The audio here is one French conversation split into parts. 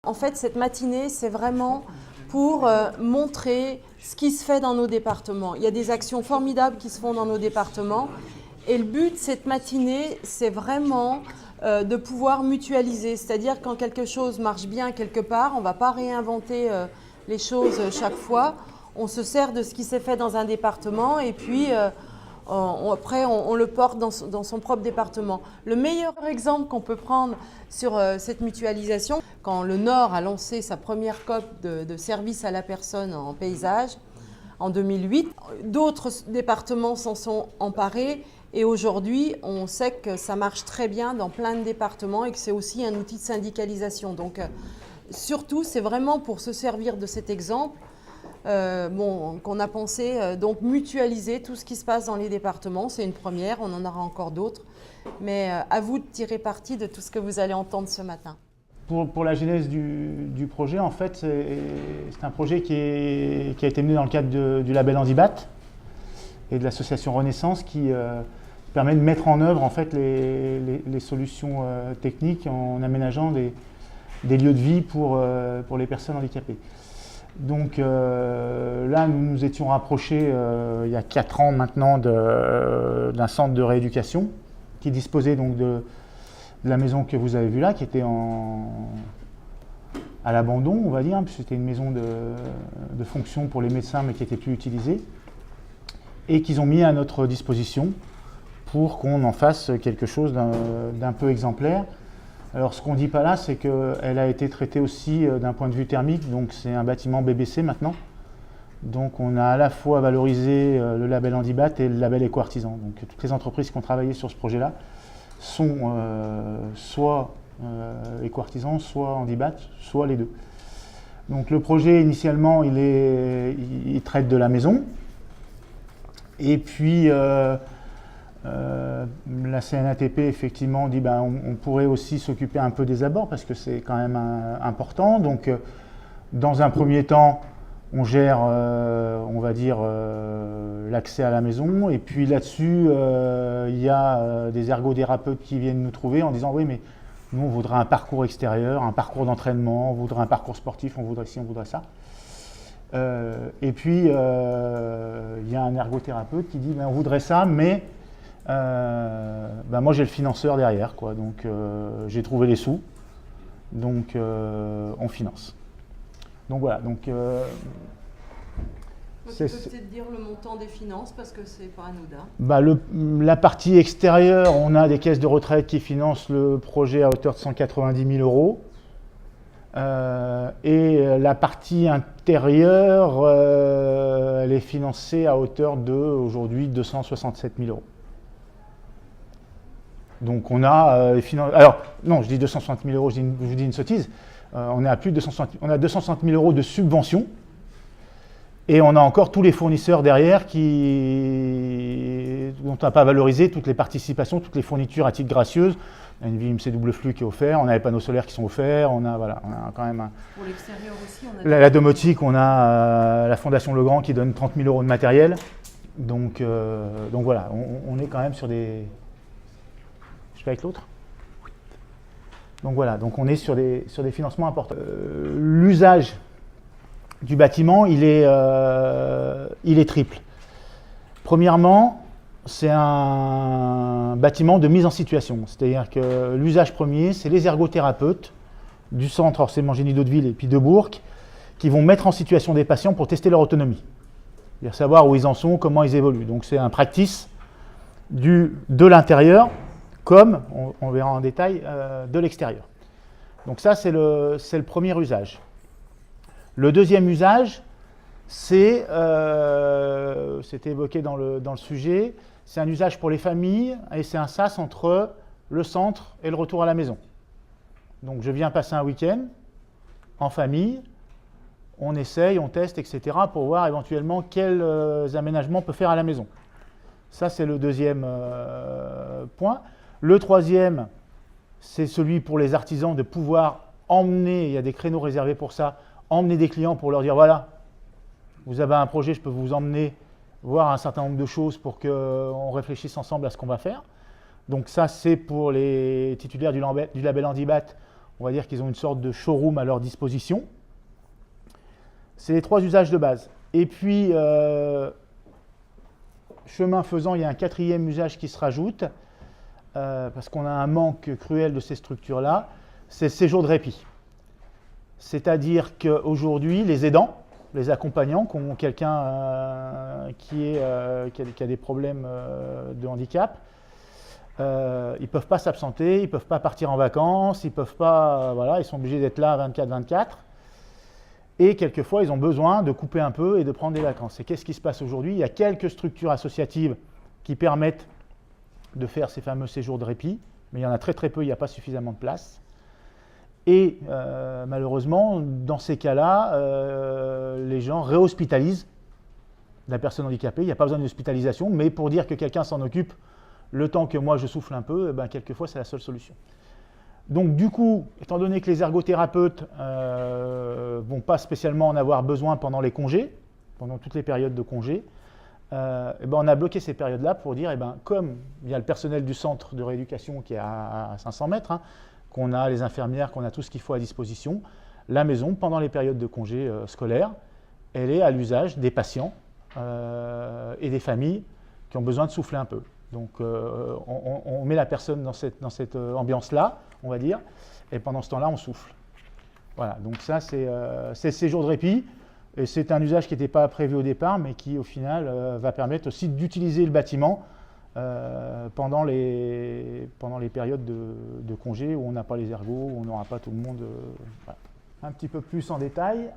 En fait, cette matinée, c'est vraiment pour montrer ce qui se fait dans nos départements. Il y a des actions formidables qui se font dans nos départements. Et le but de cette matinée, c'est vraiment de pouvoir mutualiser. C'est-à-dire quand quelque chose marche bien quelque part, on ne va pas réinventer les choses chaque fois. On se sert de ce qui s'est fait dans un département et puis après on le porte dans son propre département. Le meilleur exemple qu'on peut prendre sur cette mutualisation, quand le Nord a lancé sa première COP de service à la personne en paysage en 2008, d'autres départements s'en sont emparés. Et aujourd'hui, on sait que ça marche très bien dans plein de départements et que c'est aussi un outil de syndicalisation. Donc, surtout, c'est vraiment pour se servir de cet exemple qu'on a pensé donc mutualiser tout ce qui se passe dans les départements. C'est une première, on en aura encore d'autres. Mais à vous de tirer parti de tout ce que vous allez entendre ce matin. Pour la genèse du projet, en fait, c'est un projet qui a été mené dans le cadre du label Handibat et de l'association Renaissance qui permet de mettre en œuvre en fait, les solutions techniques en aménageant des lieux de vie pour les personnes handicapées. Donc là, nous nous étions rapprochés il y a 4 ans maintenant d'un centre de rééducation qui disposait donc de la maison que vous avez vue là, qui était à l'abandon, on va dire, puisque c'était une maison de fonction pour les médecins mais qui n'était plus utilisée, et qu'ils ont mis à notre disposition pour qu'on en fasse quelque chose d'un peu exemplaire. Alors ce qu'on ne dit pas là, c'est qu'elle a été traitée aussi d'un point de vue thermique, donc c'est un bâtiment BBC maintenant. Donc on a à la fois valorisé le label Handibat et le label Éco-Artisan. Donc toutes les entreprises qui ont travaillé sur ce projet-là sont soit Éco-Artisan, soit Handibat, soit les deux. Donc le projet initialement, il traite de la maison. Et puis la CNATP effectivement dit on pourrait aussi s'occuper un peu des abords parce que c'est quand même important. Donc dans un premier temps, on gère, on va dire, l'accès à la maison. Et puis là-dessus, il y a des ergothérapeutes qui viennent nous trouver en disant oui, mais nous on voudrait un parcours extérieur, un parcours d'entraînement, on voudrait un parcours sportif, on voudrait ci, on voudrait ça. Et puis il y a un ergothérapeute qui dit on voudrait ça, mais moi j'ai le financeur derrière, quoi. Donc j'ai trouvé les sous, donc on finance. Donc voilà. Donc, tu peux peut-être dire le montant des finances parce que c'est pas anodin. La partie extérieure, on a des caisses de retraite qui financent le projet à hauteur de 190 000 euros. Et la partie intérieure, elle est financée à hauteur de, aujourd'hui, 267 000 euros. Donc on a, alors non, je dis 260 000 euros, je vous dis une sottise, on est à plus de 260 000 euros de subvention et on a encore tous les fournisseurs derrière dont on n'a pas valorisé toutes les participations, toutes les fournitures à titre gracieuse. On a une VMC double flux qui est offert, on a les panneaux solaires qui sont offerts, on a quand même pour l'extérieur aussi, on a la domotique, on a la Fondation Legrand qui donne 30 000 euros de matériel. Donc voilà, on est quand même sur des... Je fais avec l'autre. Donc voilà, donc on est sur des financements importants. L'usage du bâtiment, il est triple. Premièrement, c'est un bâtiment de mise en situation. C'est-à-dire que l'usage premier, c'est les ergothérapeutes du centre Orcément Génie d'Hauteville et puis de Bourg qui vont mettre en situation des patients pour tester leur autonomie. C'est-à-dire savoir où ils en sont, comment ils évoluent. Donc c'est un practice de l'intérieur comme, on verra en détail, de l'extérieur. Donc ça, c'est le premier usage. Le deuxième usage, c'était évoqué dans le sujet, c'est un usage pour les familles et c'est un sas entre le centre et le retour à la maison. Donc je viens passer un week-end en famille, on essaye, on teste, etc. pour voir éventuellement quels aménagements on peut faire à la maison. Ça, c'est le deuxième point. Le troisième, c'est celui pour les artisans de pouvoir emmener, il y a des créneaux réservés pour ça, emmener des clients pour leur dire voilà, vous avez un projet, je peux vous emmener voir un certain nombre de choses pour qu'on réfléchisse ensemble à ce qu'on va faire. Donc ça, c'est pour les titulaires du label Handibat On va dire qu'ils ont une sorte de showroom à leur disposition. C'est les 3 usages de base. Et puis, chemin faisant, il y a un 4e usage qui se rajoute, parce qu'on a un manque cruel de ces structures-là, c'est le séjour de répit. C'est-à-dire qu'aujourd'hui, les aidants, les accompagnants, qui ont quelqu'un qui a des problèmes de handicap, ils ne peuvent pas s'absenter, ils ne peuvent pas partir en vacances, ils peuvent pas, voilà, ils sont obligés d'être là 24/24. Et quelquefois, ils ont besoin de couper un peu et de prendre des vacances. Et qu'est-ce qui se passe aujourd'hui? Il y a quelques structures associatives qui permettent de faire ces fameux séjours de répit, mais il y en a très très peu, il n'y a pas suffisamment de place. Et malheureusement, dans ces cas-là, les gens réhospitalisent la personne handicapée. Il n'y a pas besoin d'hospitalisation, mais pour dire que quelqu'un s'en occupe le temps que moi je souffle un peu, eh ben, quelquefois c'est la seule solution. Donc du coup, étant donné que les ergothérapeutes ne vont pas spécialement en avoir besoin pendant les congés, pendant toutes les périodes de congés, eh ben, on a bloqué ces périodes-là pour dire, eh ben, comme il y a le personnel du centre de rééducation qui est à 500 mètres, hein, qu'on a les infirmières, qu'on a tout ce qu'il faut à disposition, la maison, pendant les périodes de congés scolaires, elle est à l'usage des patients et des familles qui ont besoin de souffler un peu. Donc on met la personne dans cette ambiance-là, on va dire, et pendant ce temps-là, on souffle. Voilà, donc ça, c'est le séjour de répit, et c'est un usage qui n'était pas prévu au départ, mais qui, au final, va permettre aussi d'utiliser le bâtiment pendant les périodes de congés où on n'a pas les ergots, où on n'aura pas tout le monde. Voilà. Un petit peu plus en détail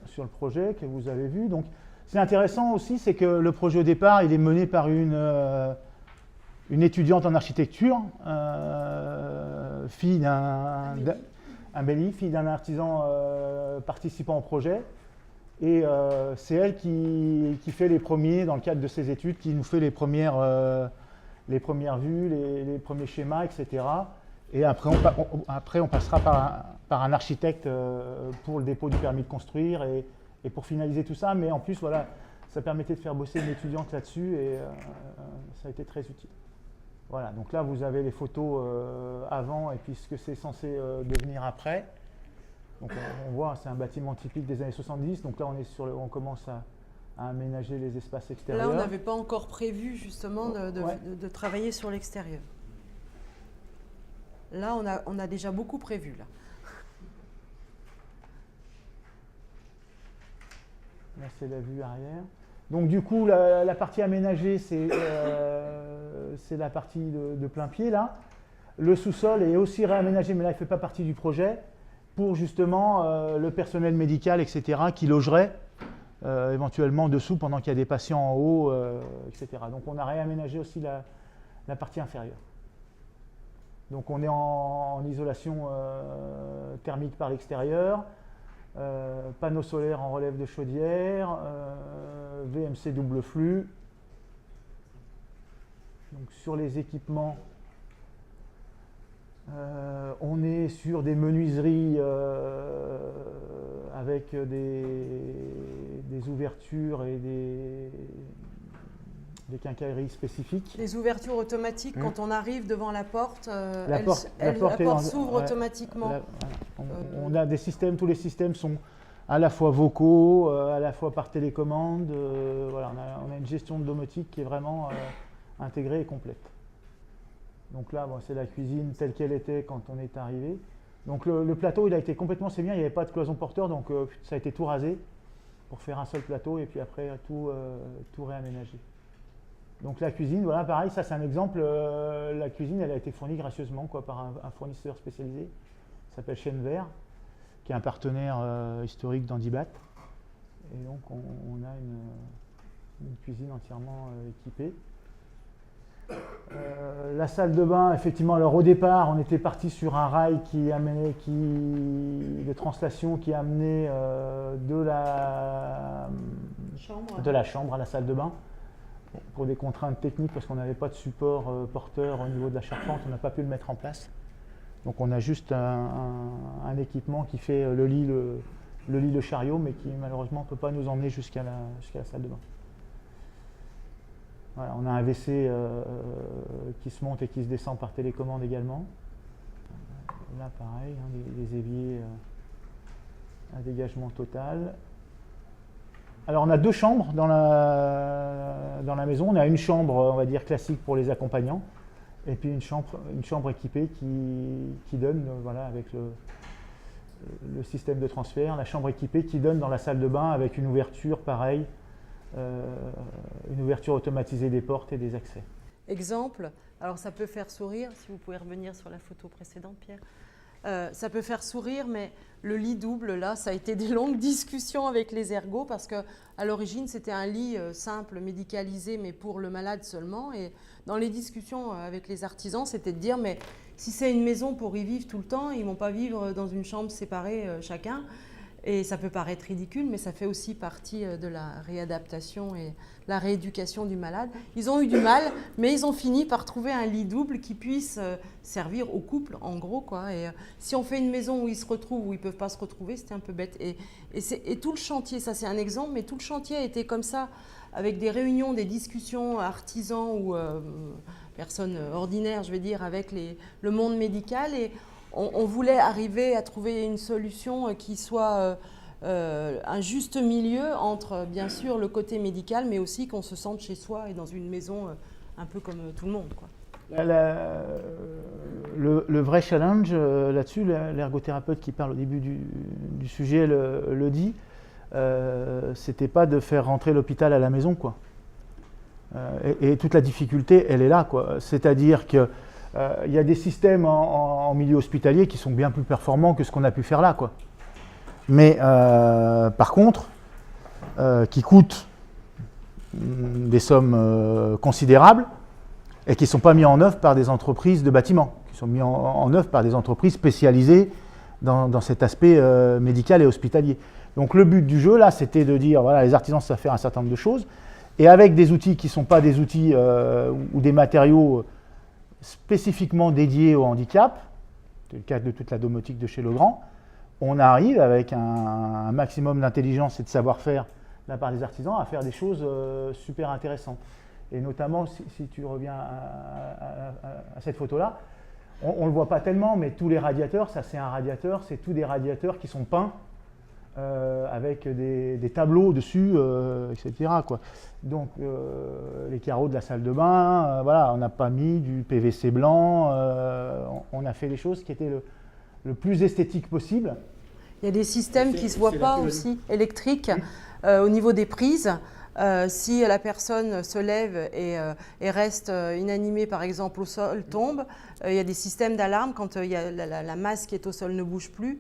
sur le projet que vous avez vu. Donc, c'est intéressant aussi, c'est que le projet au départ, il est mené par une étudiante en architecture, fille d'un artisan participant au projet. Et c'est elle qui fait les premiers, dans le cadre de ses études, qui nous fait les premières vues, les premiers schémas, etc. Et après, on passera par un architecte pour le dépôt du permis de construire et pour finaliser tout ça. Mais en plus, voilà, ça permettait de faire bosser une étudiante là-dessus et ça a été très utile. Voilà, donc là, vous avez les photos avant et puis ce que c'est censé devenir après. Donc on voit, c'est un bâtiment typique des années 70. Donc là, on commence à aménager les espaces extérieurs. Là, on n'avait pas encore prévu justement de travailler sur l'extérieur. Là, on a déjà beaucoup prévu. Là c'est la vue arrière. Donc du coup, la partie aménagée, c'est la partie de plein pied là. Le sous-sol est aussi réaménagé, mais là, il ne fait pas partie du projet, pour justement le personnel médical, etc., qui logerait éventuellement dessous pendant qu'il y a des patients en haut, etc. Donc on a réaménagé aussi la partie inférieure. Donc on est en isolation thermique par l'extérieur, panneaux solaires en relève de chaudière, VMC double flux. Donc sur les équipements, on est sur des menuiseries avec des ouvertures et des quincailleries spécifiques. Les ouvertures automatiques, quand on arrive devant la porte, la porte s'ouvre automatiquement. On a des systèmes, tous les systèmes sont à la fois vocaux, à la fois par télécommande. Voilà, on a une gestion de domotique qui est vraiment intégrée et complète. Donc là, bon, c'est la cuisine telle qu'elle était quand on est arrivé. Donc le plateau, il a été complètement, c'est bien, il n'y avait pas de cloison porteur, donc ça a été tout rasé pour faire un seul plateau et puis après tout réaménagé. Donc la cuisine, voilà, pareil, ça c'est un exemple. La cuisine, elle a été fournie gracieusement par un fournisseur spécialisé, qui s'appelle Chêne Vert, qui est un partenaire historique d'Handibat. Et donc on a une cuisine entièrement équipée. La salle de bain, effectivement, alors au départ, on était parti sur un rail de translation qui amenait de la chambre à la salle de bain. Bon, pour des contraintes techniques, parce qu'on n'avait pas de support porteur au niveau de la charpente, on n'a pas pu le mettre en place. Donc on a juste un équipement qui fait le lit, le chariot, mais qui malheureusement ne peut pas nous emmener jusqu'à la salle de bain. Voilà, on a un WC qui se monte et qui se descend par télécommande également. Là, pareil, hein, des éviers à dégagement total. Alors, on a 2 chambres dans la maison. On a une chambre, on va dire, classique pour les accompagnants, et puis une chambre équipée qui donne, voilà, avec le système de transfert, la chambre équipée qui donne dans la salle de bain avec une ouverture, pareil, une ouverture automatisée des portes et des accès. Exemple, alors ça peut faire sourire, si vous pouvez revenir sur la photo précédente, Pierre. Ça peut faire sourire, mais le lit double, là, ça a été des longues discussions avec les ergots parce qu'à l'origine, c'était un lit simple, médicalisé, mais pour le malade seulement. Et dans les discussions avec les artisans, c'était de dire, mais si c'est une maison pour y vivre tout le temps, ils ne vont pas vivre dans une chambre séparée chacun. Et ça peut paraître ridicule, mais ça fait aussi partie de la réadaptation et la rééducation du malade. Ils ont eu du mal, mais ils ont fini par trouver un lit double qui puisse servir au couple, en gros, quoi. Et si on fait une maison où ils se retrouvent, où ils ne peuvent pas se retrouver, c'était un peu bête. Et tout le chantier, ça c'est un exemple, mais tout le chantier a été comme ça, avec des réunions, des discussions artisans ou personnes ordinaires, je vais dire, avec le monde médical. Et on voulait arriver à trouver une solution qui soit un juste milieu entre, bien sûr, le côté médical, mais aussi qu'on se sente chez soi et dans une maison un peu comme tout le monde, quoi. Le vrai challenge là-dessus, l'ergothérapeute qui parle au début du sujet le dit, c'était pas de faire rentrer l'hôpital à la maison, quoi. Et toute la difficulté, elle est là, quoi. C'est-à-dire que il y a des systèmes en milieu hospitalier qui sont bien plus performants que ce qu'on a pu faire là, quoi. Mais par contre, qui coûtent des sommes considérables et qui ne sont pas mis en œuvre par des entreprises de bâtiments, qui sont mis en œuvre par des entreprises spécialisées dans cet aspect médical et hospitalier. Donc le but du jeu, là, c'était de dire, voilà, les artisans savent faire un certain nombre de choses, et avec des outils qui ne sont pas des outils ou des matériaux spécifiquement dédiés au handicap, c'est le cas de toute la domotique de chez Legrand, on arrive avec un maximum d'intelligence et de savoir-faire de la part des artisans à faire des choses super intéressantes. Et notamment, si tu reviens à cette photo-là, on ne le voit pas tellement, mais tous les radiateurs, ça c'est un radiateur, c'est tous des radiateurs qui sont peints avec des tableaux dessus, etc., quoi. Donc les carreaux de la salle de bain, voilà, on n'a pas mis du PVC blanc, on a fait les choses qui étaient le plus esthétique possible. Il y a des systèmes qui ne se voient pas aussi, électriques, au niveau des prises. Si la personne se lève et reste inanimée, par exemple, au sol, tombe, il y a des systèmes d'alarme quand il y a la masse qui est au sol ne bouge plus,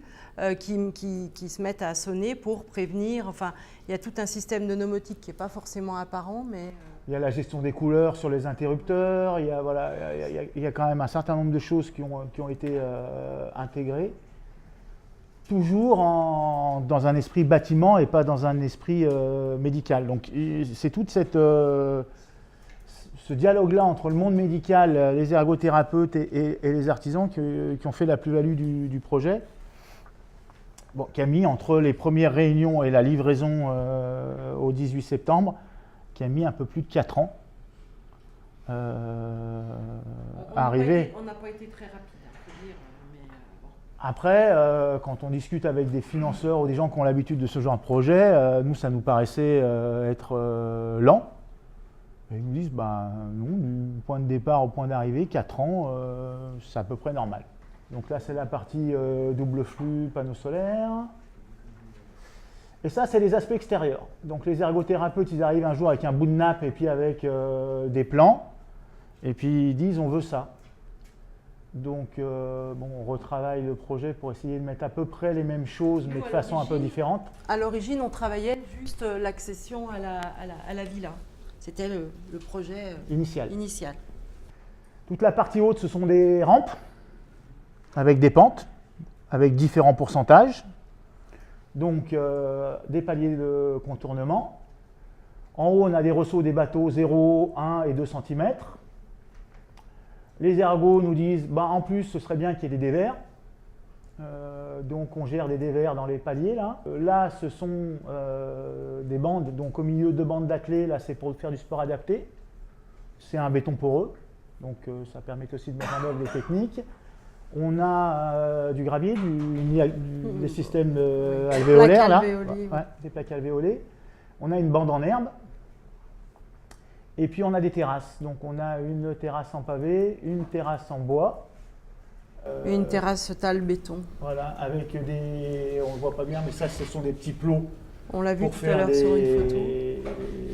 qui se mettent à sonner pour prévenir. Enfin, il y a tout un système de domotique qui n'est pas forcément apparent, mais... Il y a la gestion des couleurs sur les interrupteurs, il y a quand même un certain nombre de choses qui ont été intégrées. Toujours dans un esprit bâtiment et pas dans un esprit médical. Donc c'est tout ce dialogue-là entre le monde médical, les ergothérapeutes et les artisans qui ont fait la plus-value du projet, bon, qui a mis entre les premières réunions et la livraison au 18 septembre, qui a mis un peu plus de 4 ans à arriver. On n'a pas été très rapide. Après, quand on discute avec des financeurs ou des gens qui ont l'habitude de ce genre de projet, nous, ça nous paraissait être lent. Et ils nous disent, bah, non, du point de départ au point d'arrivée, 4 ans, c'est à peu près normal. Donc là, c'est la partie double flux, panneaux solaires. Et ça, c'est les aspects extérieurs. Donc les ergothérapeutes, ils arrivent un jour avec un bout de nappe et puis avec des plans. Et puis ils disent, on veut ça. Donc, on retravaille le projet pour essayer de mettre à peu près les mêmes choses, mais de façon un peu différente. À l'origine, on travaillait juste l'accession à la villa. C'était le projet initial. Toute la partie haute, ce sont des rampes avec des pentes, avec différents pourcentages. Donc, des paliers de contournement. En haut, on a des ressauts des bateaux 0, 1 et 2 cm. Les ergots nous disent, bah, en plus, ce serait bien qu'il y ait des dévers. Donc, on gère des dévers dans les paliers. Là, ce sont des bandes. Donc, au milieu, 2 bandes d'attelés. Là, c'est pour faire du sport adapté. C'est un béton poreux. Donc, ça permet aussi de mettre en œuvre des techniques. On a du gravier, des systèmes alvéolaires, là. Ouais, des plaques alvéolées. On a une bande en herbe. Et puis on a des terrasses. Donc on a une terrasse en pavé, une terrasse en bois. Et une terrasse tôle béton. Voilà, avec des... On ne voit pas bien, mais ça, ce sont des petits plots. On l'a vu tout à l'heure sur une photo.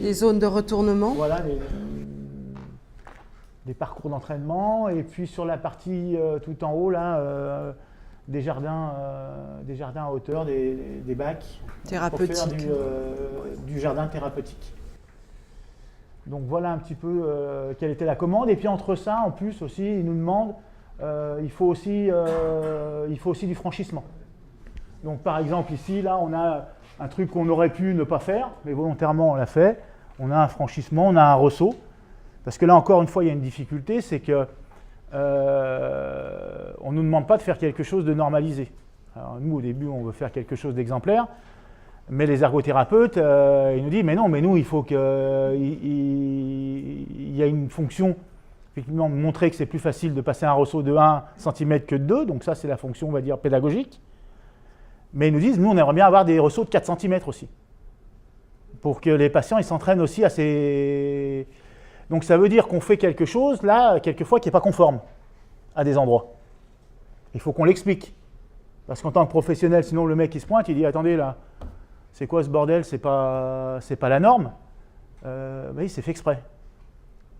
Des zones de retournement. Voilà, des parcours d'entraînement. Et puis sur la partie tout en haut, là, des jardins à hauteur, des bacs. Thérapeutiques. Pour faire du jardin thérapeutique. Donc voilà un petit peu quelle était la commande. Et puis entre ça, en plus aussi, ils nous demandent, il faut aussi du franchissement. Donc par exemple ici, là, on a un truc qu'on aurait pu ne pas faire, mais volontairement on l'a fait. On a un franchissement, on a un ressaut. Parce que là encore une fois, il y a une difficulté, c'est que on ne nous demande pas de faire quelque chose de normalisé. Alors nous, au début, on veut faire quelque chose d'exemplaire. Mais les ergothérapeutes, ils nous disent, mais non, mais nous, il faut qu'il y ait une fonction, effectivement, montrer que c'est plus facile de passer un ressaut de 1 cm que de 2, donc ça, c'est la fonction, on va dire, pédagogique. Mais ils nous disent, nous, on aimerait bien avoir des ressauts de 4 cm aussi, pour que les patients, ils s'entraînent aussi à ces... Donc ça veut dire qu'on fait quelque chose, là, quelquefois, qui n'est pas conforme à des endroits. Il faut qu'on l'explique. Parce qu'en tant que professionnel, sinon, le mec, il se pointe, il dit, attendez, là, c'est quoi ce bordel? C'est pas la norme. Oui, c'est fait exprès.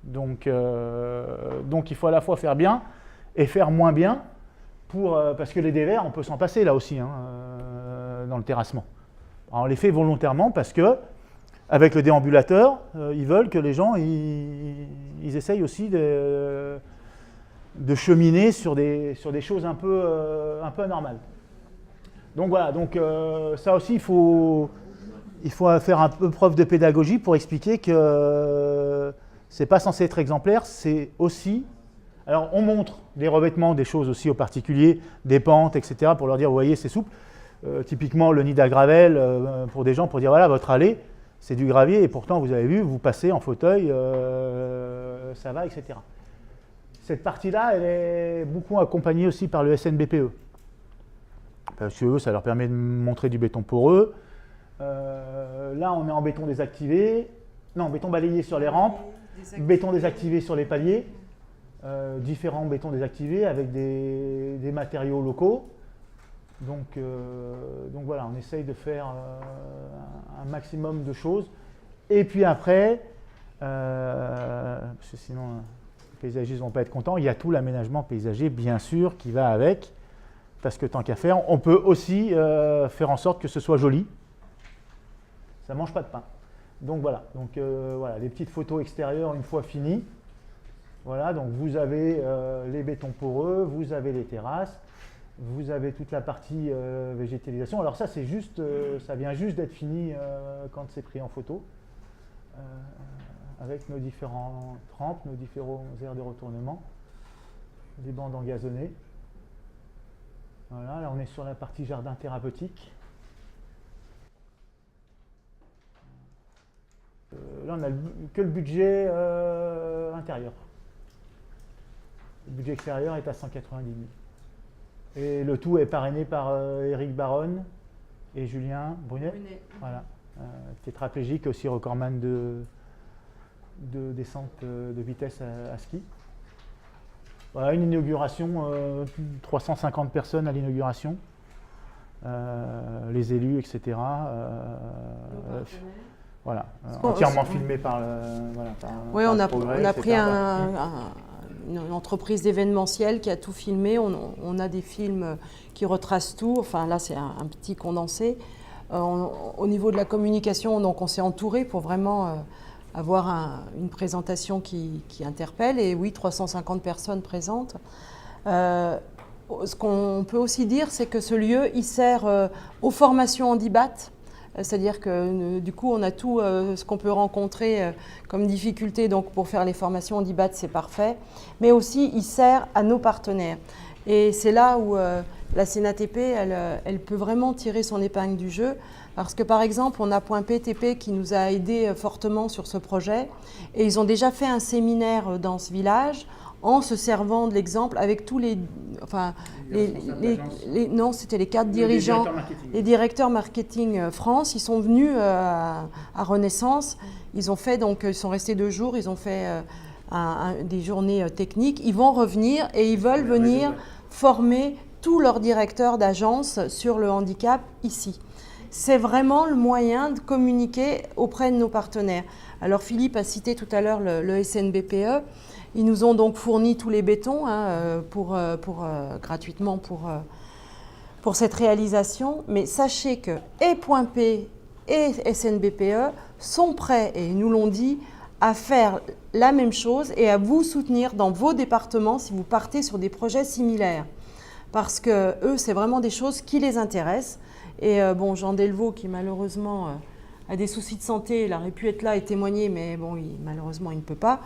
Donc il faut à la fois faire bien et faire moins bien, parce que les dévers, on peut s'en passer là aussi, hein, dans le terrassement. Alors, on les fait volontairement parce que, avec le déambulateur, ils veulent que les gens ils essayent aussi de cheminer sur des choses un peu anormales. Donc voilà, ça aussi, il faut faire un peu preuve de pédagogie pour expliquer que c'est pas censé être exemplaire, c'est aussi... Alors on montre des revêtements, des choses aussi aux particuliers, des pentes, etc., pour leur dire, vous voyez, c'est souple. Typiquement le nid à gravel, pour des gens, pour dire, voilà, votre allée, c'est du gravier, et pourtant, vous avez vu, vous passez en fauteuil, ça va, etc. Cette partie-là, elle est beaucoup accompagnée aussi par le SNBPE. Parce que eux, ça leur permet de montrer du béton poreux. Là, on est en béton désactivé. Non, béton balayé sur les rampes. Béton désactivé sur les paliers. Différents bétons désactivés avec des matériaux locaux. Donc voilà, on essaye de faire un maximum de choses. Et puis après, parce que sinon les paysagistes ne vont pas être contents, il y a tout l'aménagement paysager, bien sûr, qui va avec. Parce que tant qu'à faire, on peut aussi faire en sorte que ce soit joli. Ça ne mange pas de pain. Donc voilà, voilà, les petites photos extérieures une fois finies. Voilà, donc vous avez les bétons poreux, vous avez les terrasses, vous avez toute la partie végétalisation. Alors ça, c'est juste, ça vient juste d'être fini quand c'est pris en photo, avec nos différentes rampes, nos différents aires de retournement, des bandes engazonnées. Voilà, là on est sur la partie jardin thérapeutique. Là on n'a que le budget intérieur. Le budget extérieur est à 190 000. Et le tout est parrainé par Éric Baronne et Julien Brunet. Voilà, tétraplégique, aussi recordman de descente de vitesse à ski. Voilà, une inauguration, 350 personnes à l'inauguration, les élus, etc. Voilà, entièrement filmé par oui, par on a Progrès, pris une entreprise d'événementiel qui a tout filmé. On a des films qui retracent tout. Enfin, là, c'est un petit condensé. Au niveau de la communication, donc, on s'est entouré pour vraiment avoir une présentation qui interpelle. Et oui, 350 personnes présentes. Ce qu'on peut aussi dire, c'est que ce lieu, il sert aux formations handibat. C'est-à-dire que du coup, on a tout ce qu'on peut rencontrer comme difficulté. Donc, pour faire les formations handibat, c'est parfait. Mais aussi, il sert à nos partenaires. Et c'est là où la CNATP, elle peut vraiment tirer son épingle du jeu. Parce que, par exemple, on a Point PTP qui nous a aidés fortement sur ce projet. Et ils ont déjà fait un séminaire dans ce village en se servant de l'exemple avec tous les... Enfin, non, c'était les 4 dirigeants, les directeurs marketing France. Ils sont venus à Renaissance. Ils ont fait, donc, ils sont restés 2 jours. Ils ont fait des journées techniques. Ils vont revenir et ils veulent venir former tous leurs directeurs d'agence sur le handicap ici. C'est vraiment le moyen de communiquer auprès de nos partenaires. Alors Philippe a cité tout à l'heure le SNBPE. Ils nous ont donc fourni tous les bétons gratuitement pour cette réalisation. Mais sachez que et Point P et SNBPE sont prêts, et ils nous l'ont dit, à faire la même chose et à vous soutenir dans vos départements si vous partez sur des projets similaires. Parce que eux, c'est vraiment des choses qui les intéressent. Et bon, Jean Delvaux, qui malheureusement a des soucis de santé, il aurait pu être là et témoigner, mais bon, malheureusement, il ne peut pas.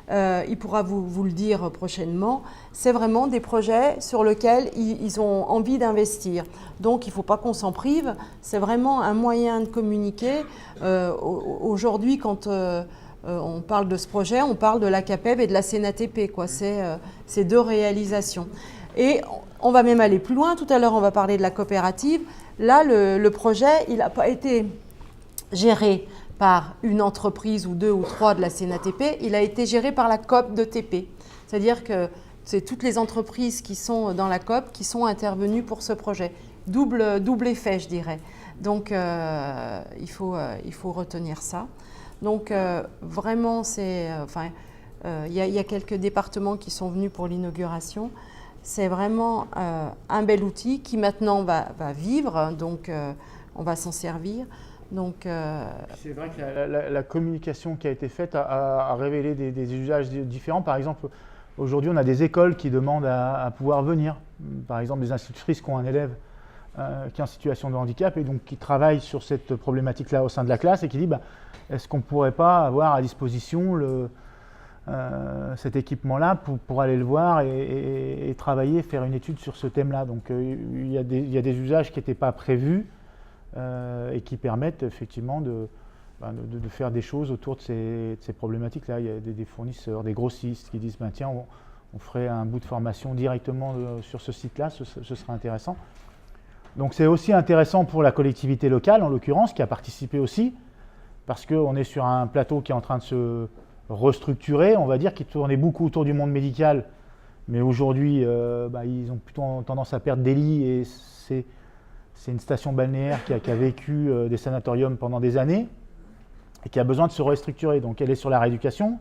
Il pourra vous le dire prochainement. C'est vraiment des projets sur lesquels ils ont envie d'investir. Donc, il ne faut pas qu'on s'en prive. C'est vraiment un moyen de communiquer. Aujourd'hui, quand on parle de ce projet, on parle de la CAPEB et de la CNATP, quoi. C'est 2 réalisations. Et on va même aller plus loin. Tout à l'heure, on va parler de la coopérative. Là, le projet, il n'a pas été géré par une entreprise ou 2 ou 3 de la CNATP, il a été géré par la COP de TP. C'est-à-dire que c'est toutes les entreprises qui sont dans la COP qui sont intervenues pour ce projet. Double effet, je dirais. Donc, il faut retenir ça. Donc, vraiment, il y a quelques départements qui sont venus pour l'inauguration. C'est vraiment un bel outil qui maintenant va vivre, donc on va s'en servir. Donc, c'est vrai que la communication qui a été faite a révélé des usages différents. Par exemple, aujourd'hui, on a des écoles qui demandent à pouvoir venir. Par exemple, des institutrices qui ont un élève qui est en situation de handicap et donc qui travaillent sur cette problématique-là au sein de la classe et qui dit est-ce qu'on ne pourrait pas avoir à disposition cet équipement-là pour aller le voir et travailler, faire une étude sur ce thème-là. Donc il y a des usages qui n'étaient pas prévus et qui permettent effectivement de faire des choses autour de ces problématiques-là. Il y a des fournisseurs, des grossistes qui disent tiens, on ferait un bout de formation directement sur ce site-là, ce serait intéressant. Donc c'est aussi intéressant pour la collectivité locale, en l'occurrence, qui a participé aussi, parce qu'on est sur un plateau qui est en train de se restructurer, on va dire, qui tournait beaucoup autour du monde médical, mais aujourd'hui, ils ont plutôt tendance à perdre des lits, et c'est une station balnéaire qui a vécu des sanatoriums pendant des années, et qui a besoin de se restructurer. Donc elle est sur la rééducation,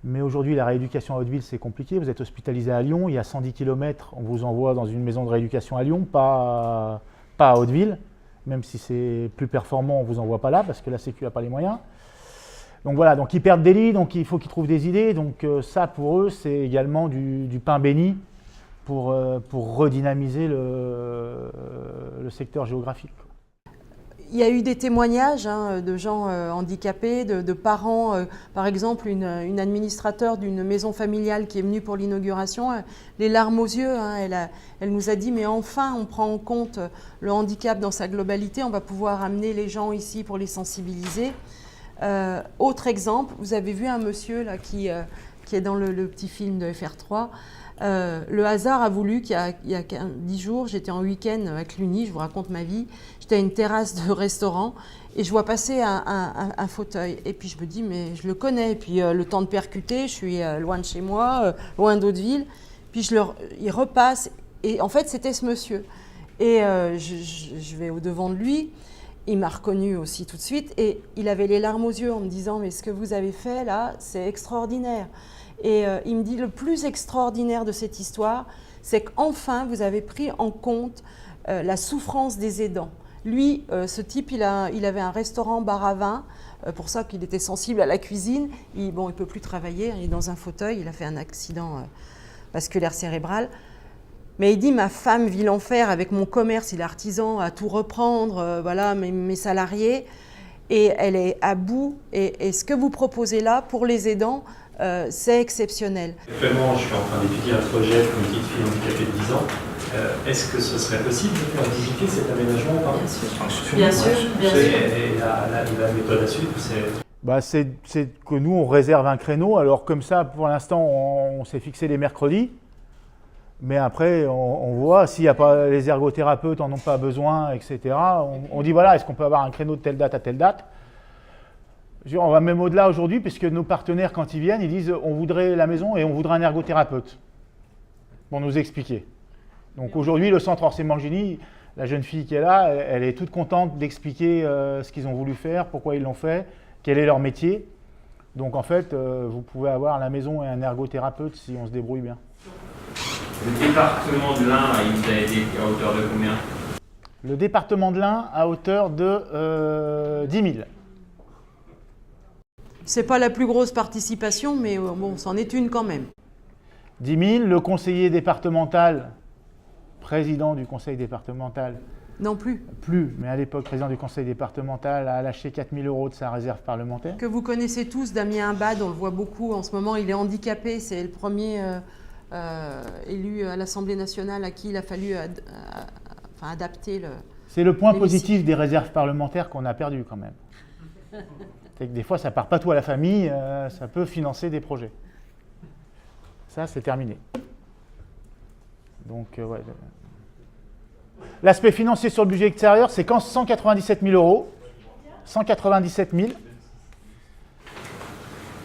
mais aujourd'hui, la rééducation à Hauteville, c'est compliqué. Vous êtes hospitalisé à Lyon, il y a 110 km, on vous envoie dans une maison de rééducation à Lyon, pas à Hauteville. Même si c'est plus performant, on ne vous envoie pas là, parce que la Sécu n'a pas les moyens. Donc voilà, donc ils perdent des lits, donc il faut qu'ils trouvent des idées. Donc ça, pour eux, c'est également du pain béni pour redynamiser le secteur géographique. Il y a eu des témoignages de gens handicapés, de parents. Par exemple, une administrateur d'une maison familiale qui est venue pour l'inauguration, les larmes aux yeux. Elle nous a dit, mais enfin, on prend en compte le handicap dans sa globalité. On va pouvoir amener les gens ici pour les sensibiliser. Autre exemple, vous avez vu un monsieur là, qui est dans le petit film de FR3. Le hasard a voulu qu'il y a 10 jours, j'étais en week-end à Cluny, je vous raconte ma vie, j'étais à une terrasse de restaurant et je vois passer un fauteuil. Et puis je me dis, mais je le connais. Et puis le temps de percuter, je suis loin de chez moi, loin d'Hauteville. Puis il repasse et en fait c'était ce monsieur. Et je vais au-devant de lui, il m'a reconnu aussi tout de suite et il avait les larmes aux yeux en me disant, mais ce que vous avez fait là, c'est extraordinaire. Et il me dit, le plus extraordinaire de cette histoire, c'est qu'enfin, vous avez pris en compte la souffrance des aidants. Lui, ce type, il avait un restaurant bar à vin, pour ça qu'il était sensible à la cuisine. Il ne peut plus travailler, il est dans un fauteuil, il a fait un accident vasculaire cérébral. Mais il dit, ma femme vit l'enfer avec mon commerce, il est artisan, à tout reprendre, voilà, mes salariés. Et elle est à bout. Et ce que vous proposez là, pour les aidants, c'est exceptionnel. Actuellement, je suis en train d'étudier un projet pour une petite fille handicapée de 10 ans. Est-ce que ce serait possible de faire visiter cet aménagement? Bien sûr. Bien sûr. Et la méthode à suivre, c'est... Bah, c'est que nous, on réserve un créneau. Alors comme ça, pour l'instant, on s'est fixé les mercredis. Mais après, on voit s'il n'y a pas les ergothérapeutes en ont pas besoin, etc. On dit voilà, est-ce qu'on peut avoir un créneau de telle date à telle date? On va même au-delà aujourd'hui, puisque nos partenaires, quand ils viennent, ils disent on voudrait la maison et on voudrait un ergothérapeute pour nous expliquer. Donc aujourd'hui, le centre Orsément Génie, la jeune fille qui est là, elle est toute contente d'expliquer ce qu'ils ont voulu faire, pourquoi ils l'ont fait, quel est leur métier. Donc en fait, vous pouvez avoir à la maison et un ergothérapeute si on se débrouille bien. Le département de l'Ain, il vous a aidé à hauteur de combien? Le département de l'Ain à hauteur de 10 000. C'est pas la plus grosse participation, mais bon, c'en est une quand même. 10 000, le conseiller départemental, président du conseil départemental, Non plus. plus, mais à l'époque président du conseil départemental, a lâché 4 000 € de sa réserve parlementaire. Que vous connaissez tous, Damien Abad, on le voit beaucoup en ce moment, il est handicapé, c'est le premier élu à l'Assemblée nationale à qui il a fallu adapter le... C'est le point positif des réserves parlementaires qu'on a perdu quand même. C'est que des fois, ça ne part pas tout à la famille, ça peut financer des projets. Ça, c'est terminé. Donc, ouais. L'aspect financier sur le budget extérieur, c'est quand 197 000 €. 197 000.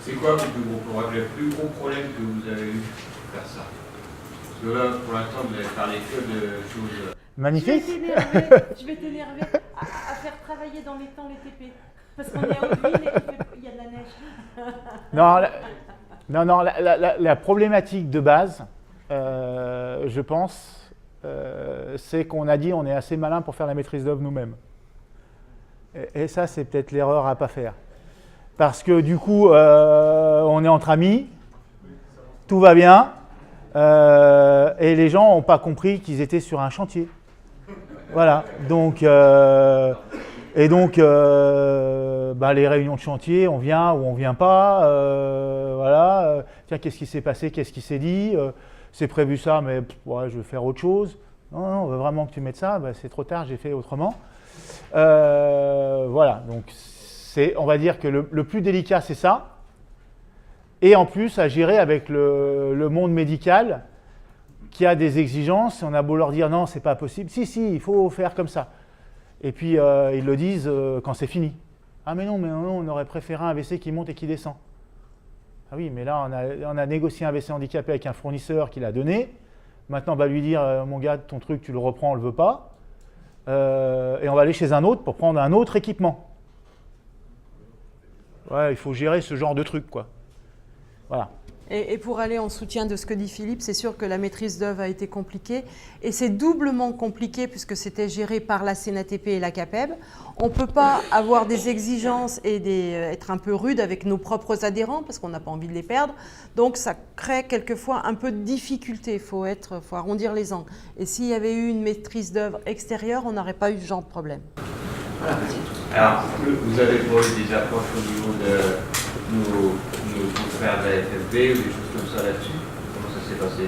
C'est quoi le plus gros problème que vous avez eu pour faire ça? Parce que là, pour l'instant, vous avez parlé que de choses... Magnifique. Je vais t'énerver à faire travailler dans les temps les TP. Parce qu'on est en ville et il y a de la neige. Non, la problématique de base, je pense, c'est qu'on a dit on est assez malin pour faire la maîtrise d'œuvre nous-mêmes. Et ça, c'est peut-être l'erreur à ne pas faire. Parce que du coup, on est entre amis, tout va bien, et les gens n'ont pas compris qu'ils étaient sur un chantier. Voilà, donc, les réunions de chantier, on vient ou on ne vient pas, voilà, tiens, qu'est-ce qui s'est passé, qu'est-ce qui s'est dit, c'est prévu ça, mais ouais, je vais faire autre chose. Non, on veut vraiment que tu mettes ça, c'est trop tard, j'ai fait autrement. Voilà, donc on va dire que le plus délicat, c'est ça. Et en plus, à gérer avec le monde médical, qui a des exigences, on a beau leur dire non, c'est pas possible, si, il faut faire comme ça. Et puis ils le disent quand c'est fini. Ah mais non, on aurait préféré un AVC qui monte et qui descend. Ah oui, mais là on a négocié un AVC handicapé avec un fournisseur qui l'a donné. Maintenant on va lui dire mon gars, ton truc tu le reprends, on le veut pas. Et on va aller chez un autre pour prendre un autre équipement. Ouais, il faut gérer ce genre de truc, quoi. Voilà. Et pour aller en soutien de ce que dit Philippe, c'est sûr que la maîtrise d'œuvre a été compliquée. Et c'est doublement compliqué puisque c'était géré par la CNATP et la CAPEB. On ne peut pas avoir des exigences et être un peu rude avec nos propres adhérents parce qu'on n'a pas envie de les perdre. Donc ça crée quelquefois un peu de difficulté. Il faut arrondir les angles. Et s'il y avait eu une maîtrise d'œuvre extérieure, on n'aurait pas eu ce genre de problème. Voilà, alors, vous avez eu des approches au niveau de nos confrères de la FFB ou des choses comme ça là-dessus? Comment ça s'est passé?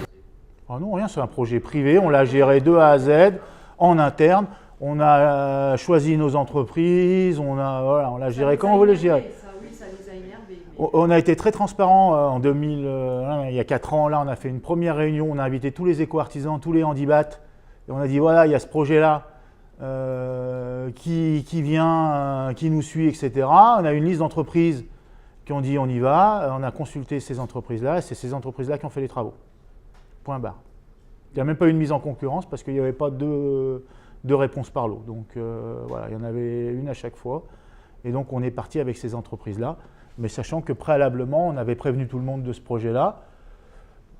Oh non, rien, c'est un projet privé, on l'a géré de A à Z, en interne, on a choisi nos entreprises, on l'a géré comme on voulait gérer. Oui, ça nous a énervé. On a été très transparent en 2000, il y a 4 ans, là on a fait une première réunion, on a invité tous les éco-artisans, tous les handibats, et on a dit voilà, il y a ce projet-là qui vient, qui nous suit, etc. On a une liste d'entreprises qui ont dit on y va, on a consulté ces entreprises-là, et c'est ces entreprises-là qui ont fait les travaux. Point barre. Il n'y a même pas eu une mise en concurrence parce qu'il n'y avait pas de réponse par lot. Donc voilà, il y en avait une à chaque fois. Et donc on est parti avec ces entreprises-là, mais sachant que préalablement, on avait prévenu tout le monde de ce projet-là.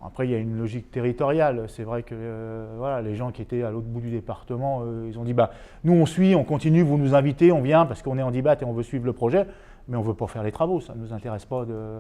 Après, il y a une logique territoriale. C'est vrai que voilà, les gens qui étaient à l'autre bout du département, ils ont dit nous on suit, on continue, vous nous invitez, on vient parce qu'on est handicap et on veut suivre le projet. Mais on ne veut pas faire les travaux, ça ne nous intéresse pas de...